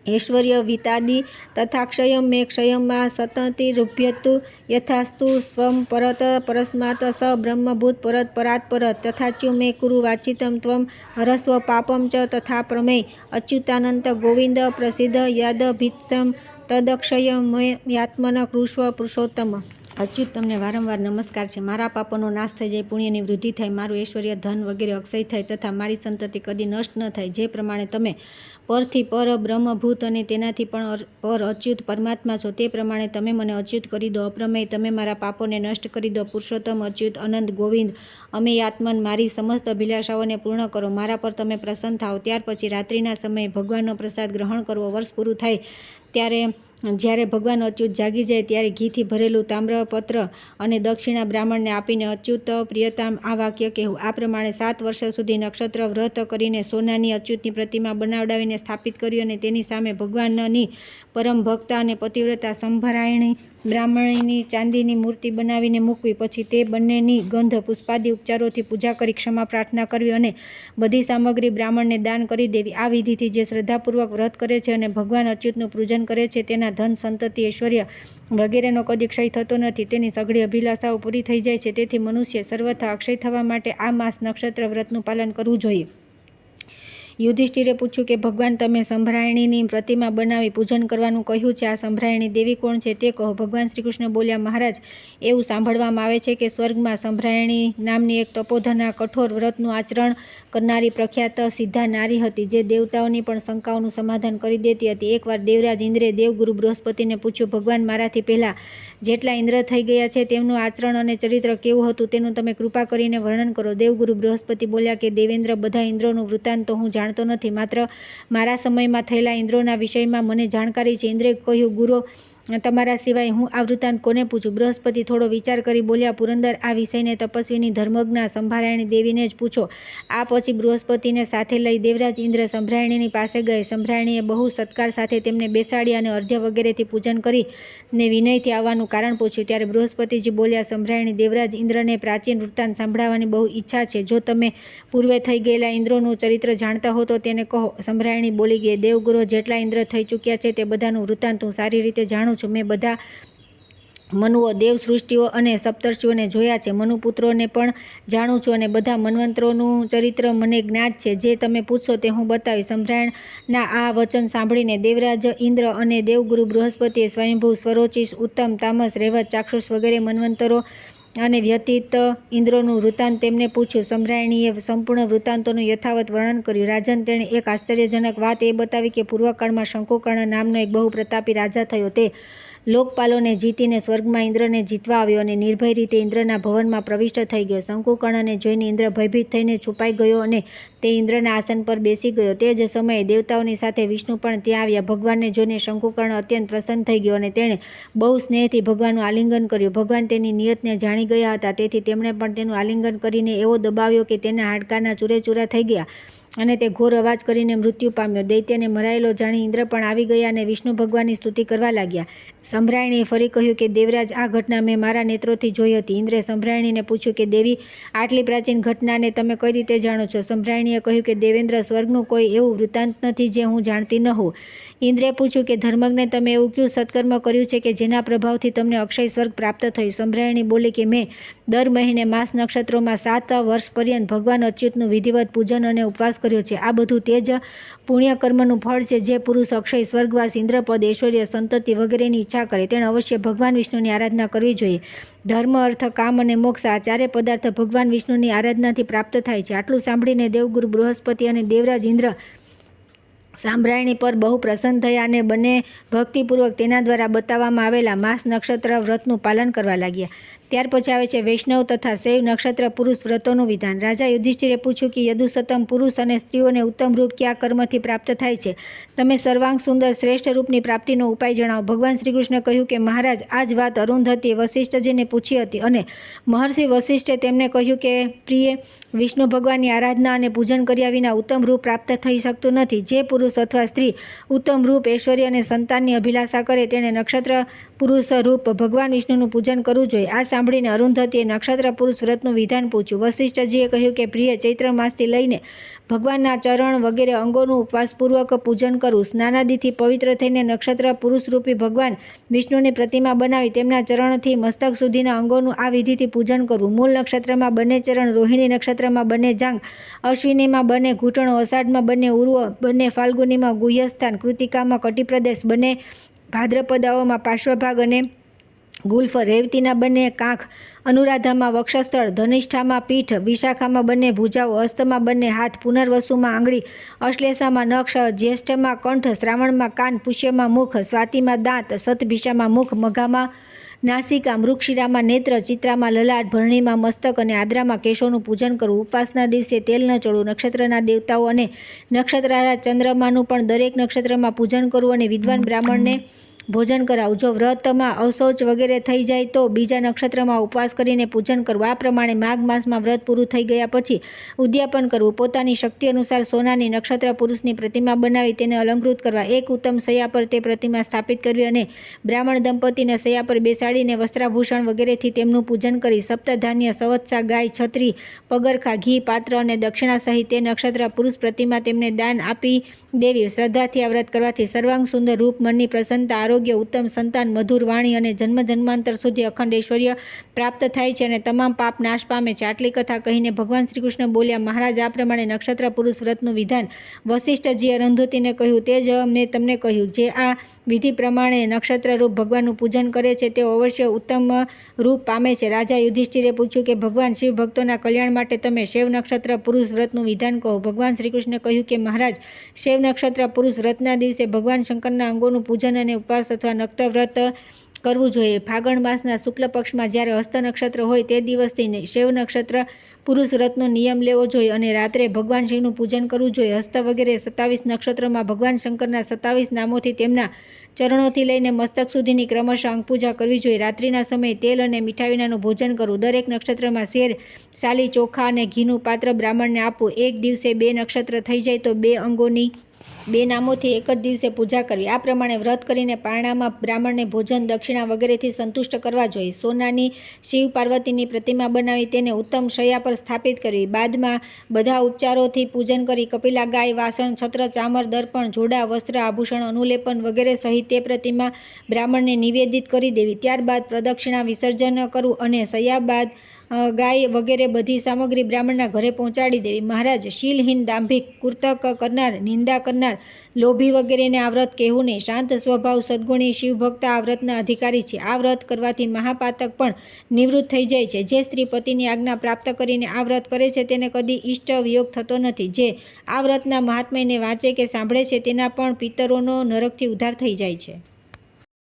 ઐશ્વર્ય વિતાદી તથા ક્ષયમ મે ક્ષયમાં સતતિરુભ્યતુ યથાસ્તુ સ્વમ પરત પરસ્માત સ બ્રહ્મભૂત પરત પરાત પરત તથાચ્યુ મે કુરુ વાચિતમ ત્વમ હરસ્વ પાપમ ચ તથા પ્રમેય અચ્યુતાનંત ગોવિંદ પ્રસિદ્ધ યદભીત્સમ તદક્ષયમયાત્મન કૃષ્વ પુરુષોત્તમ. અચ્યુત, તમને વારંવાર નમસ્કાર છે. મારા પાપોનો નાશ થઈ જાય, પુણ્યની વૃદ્ધિ થાય, મારું ઐશ્વર્ય, ધન વગેરે અક્ષય થાય તથા મારી સંતતિ કદી નષ્ટ ન થાય. જે પ્રમાણે તમે પરથી પર બ્રહ્મભૂત અને તેનાથી પણ પર અચ્યુત પરમાત્મા છો, તે પ્રમાણે તમે મને અચ્યુત કરી દો. અપ્રમેય, તમે મારા પાપોને નષ્ટ કરી દો. પુરુષોત્તમ, અચ્યુત, અનંત, ગોવિંદ, અમેયાત્મન, મારી સમસ્ત અભિલાષાઓને પૂર્ણ કરો. મારા પર તમે પ્રસન્ન થાઓ. ત્યાર પછી રાત્રિના સમયે ભગવાનનો પ્રસાદ ગ્રહણ કરવો. વર્ષ પૂરું થાય જ્યારે ભગવાન અચ્યુત જાગી જાય ત્યારે ઘીથી ભરેલું તામ્રપત્ર અને દક્ષિણા બ્રાહ્મણને આપીને અચ્યુત પ્રિયતામ આ વાક્ય કહેવું. આ પ્રમાણે 7 વર્ષ સુધી નક્ષત્ર વ્રત કરીને સોનાની અચ્યુતની પ્રતિમા બનાવડાવીને સ્થાપિત કર્યું અને તેની સામે ભગવાનની પરમ ભક્તા અને પતિવ્રતા સંભરાયણી બ્રાહ્મણીની ચાંદીની મૂર્તિ બનાવીને મૂકવી. પછી તે બંનેની ગંધ પુષ્પાદિ ઉપચારોથી પૂજા કરી ક્ષમા પ્રાર્થના કરવી અને બધી સામગ્રી બ્રાહ્મણને દાન કરી દેવી. આ વિધિથી જે શ્રદ્ધાપૂર્વક વ્રત કરે છે અને ભગવાન અચ્યુતનું પૂજન કરે છે તેના ધન, સંતતિ, ઐશ્વર્ય વગેરેનો કદી ક્ષય થતો નથી. તેની સઘળી અભિલાષાઓ પૂરી થઈ જાય છે. તેથી મનુષ્ય સર્વથા અક્ષય થવા માટે આ માસ નક્ષત્ર વ્રતનું પાલન કરવું જોઈએ. યુધિષ્ઠિરે પૂછ્યું કે ભગવાન, તમે સંભરાયણીની પ્રતિમા બનાવી પૂજન કરવાનું કહ્યું છે. આ સંભરાયણી દેવી કોણ છે તે કહો. ભગવાન શ્રીકૃષ્ણ બોલ્યા, મહારાજ, એવું સાંભળવામાં આવે છે કે સ્વર્ગમાં સંભરાયણી નામની એક તપોધના કઠોર વ્રતનું આચરણ કરનારી પ્રખ્યાત સિદ્ધા નારી હતી, જે દેવતાઓની પણ શંકાઓનું સમાધાન કરી દેતી હતી. એકવાર દેવરાજ ઇન્દ્રે દેવગુરુ બૃહસ્પતિને પૂછ્યું, ભગવાન, મારાથી પહેલાં જેટલા ઇન્દ્ર થઈ ગયા છે તેમનું આચરણ અને ચરિત્ર કેવું હતું તેનું તમે કૃપા કરીને વર્ણન કરો. દેવગુરુ બૃહસ્પતિ બોલ્યા કે દેવેન્દ્ર, બધા ઇન્દ્રોનું વૃત્તાંત તો હું જાણતો નથી, માત્ર મારા સમયમાં થયેલા ઇન્દ્રોના વિષયમાં મને જાણકારી છે. ઇન્દ્રે કહ્યું, ગુરુ, તમારા સિવાય હું આ વૃત્તાંત કોને પૂછું? બૃહસ્પતિ થોડો વિચાર કરી બોલ્યા, પુરંદર, આ વિષયને તપસ્વીની ધર્મજ્ઞા સંભરાયણી દેવીને જ પૂછો. આ પછી બૃહસ્પતિને સાથે લઈ દેવરાજ ઇન્દ્ર સંભરાયણીની પાસે ગયે. સંભરાયણીએ બહુ સત્કાર સાથે તેમને બેસાડી અને અર્ધ્ય વગેરેથી પૂજન કરીને વિનયથી આવવાનું કારણ પૂછ્યું. ત્યારે બૃહસ્પતિજી બોલ્યા, સંભરાયણી, દેવરાજ ઇન્દ્રને પ્રાચીન વૃત્તાંત સાંભળવાની બહુ ઈચ્છા છે. જો તમે પૂર્વે થઈ ગયેલા ઇન્દ્રોનું ચરિત્ર જાણતા હો તો તેને કહો. સંભરાયણી બોલી ગઈ, દેવગુરુ, જેટલા ઇન્દ્ર થઈ ચૂક્યા છે તે બધાનું વૃત્તાંત હું સારી રીતે જાણું છું. મેં બધા મનુઓ, દેવ સૃષ્ટિઓ અને સપ્તર્ષિઓને જોયા છે. મનુપુત્રોને પણ જાણું છું અને બધા મન્વંતરોનું ચરિત્ર મને જ્ઞાત છે. જે તમે પૂછશો તે હું બતાવીશ. સંભરાયણના આ વચન સાંભળીને દેવરાજ ઇન્દ્ર અને દેવગુરુ બૃહસ્પતિએ સ્વયંભૂ, સ્વરોચિષ, ઉત્તમ, તામસ, રેવત, ચાક્ષુષ વગેરે મન્વંતરો અને વ્યતીત ઇન્દ્રોનું વૃત્તાંત તેમને પૂછ્યું. સંભરાયણીએ સંપૂર્ણ વૃત્તાંતોનું યથાવત વર્ણન કર્યું. રાજન, તેણે એક આશ્ચર્યજનક વાત એ બતાવી કે પૂર્વકાળમાં શંકુકર્ણ નામનો એક બહુ પ્રતાપી રાજા થયો. તે લોકપાલોને જીતીને સ્વર્ગમાં ઇન્દ્રને જીતવા આવ્યો અને નિર્ભય રીતે ઇન્દ્રના ભવનમાં પ્રવિષ્ટ થઈ ગયો. શંકુકર્ણને જોઈને ઇન્દ્ર ભયભીત થઈને છુપાઈ ગયો અને તે ઇન્દ્રના આસન પર બેસી ગયો. તે જ સમયે દેવતાઓની સાથે વિષ્ણુ પણ ત્યાં આવ્યા. ભગવાનને જોઈને શંકુકર્ણ અત્યંત પ્રસન્ન થઈ ગયો અને તેણે બહુ સ્નેહથી ભગવાનનું આલિંગન કર્યું. ભગવાન તેની નિયતને જાણી ગયા હતા, તેથી તેમણે પણ તેનું આલિંગન કરીને એવો દબાવ્યો કે તેના હાડકાના ચૂરેચૂરા થઈ ગયા અને તે ઘોર અવાજ કરીને મૃત્યુ પામ્યો. દૈત્યને મરાયેલો જાણી ઇન્દ્ર પણ આવી ગયા અને વિષ્ણુ ભગવાનની સ્તુતિ કરવા લાગ્યા. સંભરાયણીએ ફરી કહ્યું કે દેવરાજ, આ ઘટના મેં મારા નેત્રોથી જોઈ હતી. ઇન્દ્રે સંભરાયણીને પૂછ્યું કે દેવી, આટલી પ્રાચીન ઘટનાને તમે કઈ રીતે જાણો છો? સંભરાયણીએ કહ્યું કે દેવેન્દ્ર, સ્વર્ગનું કોઈ એવું વૃત્તાંત નથી જે હું જાણતી ન હોઉં. ઇન્દ્રે પૂછ્યું કે ધર્મજ્ઞ, તમે એવું કયું સત્કર્મ કર્યું છે કે જેના પ્રભાવથી તમને અક્ષય સ્વર્ગ પ્રાપ્ત થયું? સંભરાયણી બોલી કે મેં દર મહિને માસ નક્ષત્રોમાં 7 વર્ષ પર્યંત ભગવાન અચ્યુતનું વિધિવત પૂજન અને ઉપવાસ કર્યો છે. આ બધું તે જ પુણ્યકર્મનું ફળ છે. જે પુરુષ અક્ષય સ્વર્ગવાસ, ઇન્દ્રપદ, ઐશ્વર્ય, સંતતિ વગેરેની ઈચ્છા કરે તેણે અવશ્ય ભગવાન વિષ્ણુની આરાધના કરવી જોઈએ. ધર્મ, અર્થ, કામ અને મોક્ષ, આ ચારે પદાર્થ ભગવાન વિષ્ણુની આરાધનાથી પ્રાપ્ત થાય છે. આટલું સાંભળીને દેવગુરુ બૃહસ્પતિ અને દેવરાજ ઇન્દ્ર સંભરાયણી પર બહુ પ્રસન્ન થયા અને બંને ભક્તિપૂર્વક તેના દ્વારા બતાવવામાં આવેલા માસ નક્ષત્ર વ્રતનું પાલન કરવા લાગ્યા. ત્યાર પછી આવે છે વૈષ્ણવ તથા શૈવ નક્ષત્ર પુરુષ વ્રતોનું વિધાન. રાજા યુધિષ્ઠિરે પૂછ્યું કે યદુસત્તમ, પુરુષ અને સ્ત્રીઓને ઉત્તમ રૂપ કયા કર્મથી પ્રાપ્ત થાય છે? તમે સર્વાંગ સુંદર શ્રેષ્ઠ રૂપની પ્રાપ્તિનો ઉપાય જણાવો. ભગવાન શ્રીકૃષ્ણ કહ્યું કે મહારાજ, આ જ વાત અરુંધતીએ વસિષ્ઠજીને પૂછી હતી અને મહર્ષિ વસિષ્ઠે તેમને કહ્યું કે પ્રિય, વિષ્ણુ ભગવાનની આરાધના અને પૂજન કર્યા વિના ઉત્તમ રૂપ પ્રાપ્ત થઈ શકતું નથી. જે પુરુષ અથવા સ્ત્રી ઉત્તમ રૂપ, ઐશ્વર્ય અને સંતાનની અભિલાષા કરે તેણે નક્ષત્ર પુરુષ રૂપ ભગવાન વિષ્ણુનું પૂજન કરવું જોઈએ. આ સાંભળીને અરુંધતીએ નક્ષત્ર પુરુષ વ્રતનું વિધાન પૂછ્યું. વસિષ્ઠજીએ કહ્યું કે પ્રિય, ચૈત્ર માસથી લઈને ભગવાનના ચરણ વગેરે અંગોનું ઉપવાસપૂર્વક પૂજન કરવું. સ્નાનાદિથી પવિત્ર થઈને નક્ષત્ર પુરુષરૂપી ભગવાન વિષ્ણુની પ્રતિમા બનાવી તેમના ચરણથી મસ્તક સુધીના અંગોનું આ વિધિથી પૂજન કરવું. મૂળ નક્ષત્રમાં બંને ચરણ, રોહિણી નક્ષત્રમાં બંને જાંઘ, અશ્વિનીમાં બંને ઘૂંટણો, અષાઢમાં બંને ઉર્વ, બંને ફાલ્ગુનીમાં ગુહ્યસ્થાન, કૃતિકામાં કટિપ્રદેશ, બંને ભાદ્રપદાઓમાં પાર્શ્વભાગ અને ગુલ્ફ, રેવતીના બંને કાંખ, અનુરાધામાં વક્ષસ્થળ, ધનિષ્ઠામાં પીઠ, વિશાખામાં બંને ભુજાઓ, હસ્તમાં બંને હાથ, પુનર્વસુમાં આંગળી, અશ્લેષામાં નખ, જ્યેષ્ઠમાં કંઠ, શ્રાવણમાં કાન, પુષ્યમાં મુખ, સ્વાતિમાં દાંત, શતભિષામાં મુખ, મઘામાં નાસિકા, મૃગશિરામાં નેત્ર, ચિત્રામાં લલાટ, ભરણીમાં મસ્તક અને આદ્રામાં કેશોનું પૂજન કરવું. ઉપવાસના દિવસે તેલ ન ચડવું. નક્ષત્રના દેવતાઓ અને નક્ષત્રરાજા ચંદ્રમાનું પણ દરેક નક્ષત્રમાં પૂજન કરવું અને વિદ્વાન બ્રાહ્મણને ભોજન કરાવવું. જો વ્રતમાં અશૌચ વગેરે થઈ જાય તો બીજા નક્ષત્રમાં ઉપવાસ કરીને પૂજન કરવું. આ પ્રમાણે માઘ માસમાં વ્રત પૂરું થઈ ગયા પછી ઉદ્યાપન કરવું. પોતાની શક્તિ અનુસાર સોનાની નક્ષત્ર પુરુષની પ્રતિમા બનાવી તેને અલંકૃત કરવા. એક ઉત્તમ સૈયા પર તે પ્રતિમા સ્થાપિત કરવી અને બ્રાહ્મણ દંપતીને સૈયા પર બેસાડીને વસ્ત્રાભૂષણ વગેરેથી તેમનું પૂજન કરી સપ્તધાન્ય, સંવત્સા, ગાય, છત્રી, પગરખા, ઘી, પાત્ર અને દક્ષિણા સહિત તે નક્ષત્ર પુરુષ પ્રતિમા તેમને દાન આપી દેવી. શ્રદ્ધાથી આ વ્રત કરવાથી સર્વાંગ સુંદર રૂપ, મનની પ્રસન્નતા, આરોગ્ય, ઉત્તમ સંતાન, મધુર વાણી અને જન્મ જન્માંતર સુધી અખંડ ઐશ્વર્ય પ્રાપ્ત થાય છે અને તમામ પાપ નાશ પામે છે. આટલી કથા કહીને ભગવાન શ્રી કૃષ્ણ બોલ્યા, મહારાજ, આ પ્રમાણે નક્ષત્ર પુરુષ વ્રતનું વિધાન વસિષ્ઠજીએ અરુંધતીને કહ્યું તે જ મેં તમને કહ્યું. જે આ વિધિ પ્રમાણે નક્ષત્ર રૂપ ભગવાનનું પૂજન કરે છે તેઓ અવશ્ય ઉત્તમ રૂપ પામે છે. રાજા યુધિષ્ઠિરે પૂછ્યું કે ભગવાન શિવ ભક્તોના કલ્યાણ માટે તમે શૈવ નક્ષત્ર પુરુષ વ્રતનું વિધાન કહો. ભગવાન શ્રી કૃષ્ણે કહ્યું કે મહારાજ, શૈવ નક્ષત્ર પુરુષ વ્રતના દિવસે ભગવાન શંકરના અંગોનું પૂજન અને ઉપવાસ અથવા નક્ત વ્રત કરવું જોઈએ. ફાગણ માસના શુક્લ પક્ષમાં જ્યારે હસ્ત નક્ષત્ર હોય તે દિવસથી શૈવ નક્ષત્ર પુરુષ વ્રતનો નિયમ લેવો જોઈએ અને રાત્રે ભગવાન શિવનું પૂજન કરવું જોઈએ. હસ્ત વગેરે 27 નક્ષત્રોમાં ભગવાન શંકરના 27 નામોથી તેમના ચરણોથી લઈને મસ્તક સુધીની ક્રમશઃ અંગપૂજા કરવી જોઈએ. રાત્રિના સમયે તેલ અને મીઠા વિનાનું ભોજન કરવું. દરેક નક્ષત્રમાં શેર, સાલી, ચોખા અને ઘીનું પાત્ર બ્રાહ્મણને આપવું. એક દિવસે 2 નક્ષત્ર થઈ જાય તો 2 અંગોની 2 નામોથી એક જ દિવસે પૂજા કરવી. આ પ્રમાણે વ્રત કરીને પારણામાં બ્રાહ્મણને ભોજન, દક્ષિણા વગેરેથી સંતુષ્ટ કરવા જોઈએ. સોનાની શિવ પાર્વતીની પ્રતિમા બનાવી તેને ઉત્તમ શૈયા પર સ્થાપિત કરવી. બાદમાં બધા ઉપચારોથી પૂજન કરી કપિલા ગાય, વાસણ, છત્ર, ચામર, દર્પણ, જોડા, વસ્ત્ર, આભૂષણ, અનુલેપન વગેરે સહિત તે પ્રતિમા બ્રાહ્મણને નિવેદિત કરી દેવી. ત્યારબાદ પ્રદક્ષિણા વિસર્જન કરવું અને શૈયા બાદ ગાય વગેરે બધી સામગ્રી બ્રાહ્મણના ઘરે પહોંચાડી દેવી. મહારાજ, શીલહીન, દાંભિક, કુર્તક કરનાર, નિંદા કરનાર, લોભી વગેરેને આ વ્રત કહેવું નહીં. શાંત સ્વભાવ, સદ્ગુણી, શિવભક્ત આ વ્રતના અધિકારી છે. આ વ્રત કરવાથી મહાપાતક પણ નિવૃત્ત થઈ જાય છે. જે સ્ત્રી પતિની આજ્ઞા પ્રાપ્ત કરીને આ વ્રત કરે છે તેને કદી ઇષ્ટ વિયોગ થતો નથી. જે આ વ્રતના મહાત્મ્યને વાંચે કે સાંભળે છે તેના પણ પિતરોનો નરકથી ઉદ્ધાર થઈ જાય છે.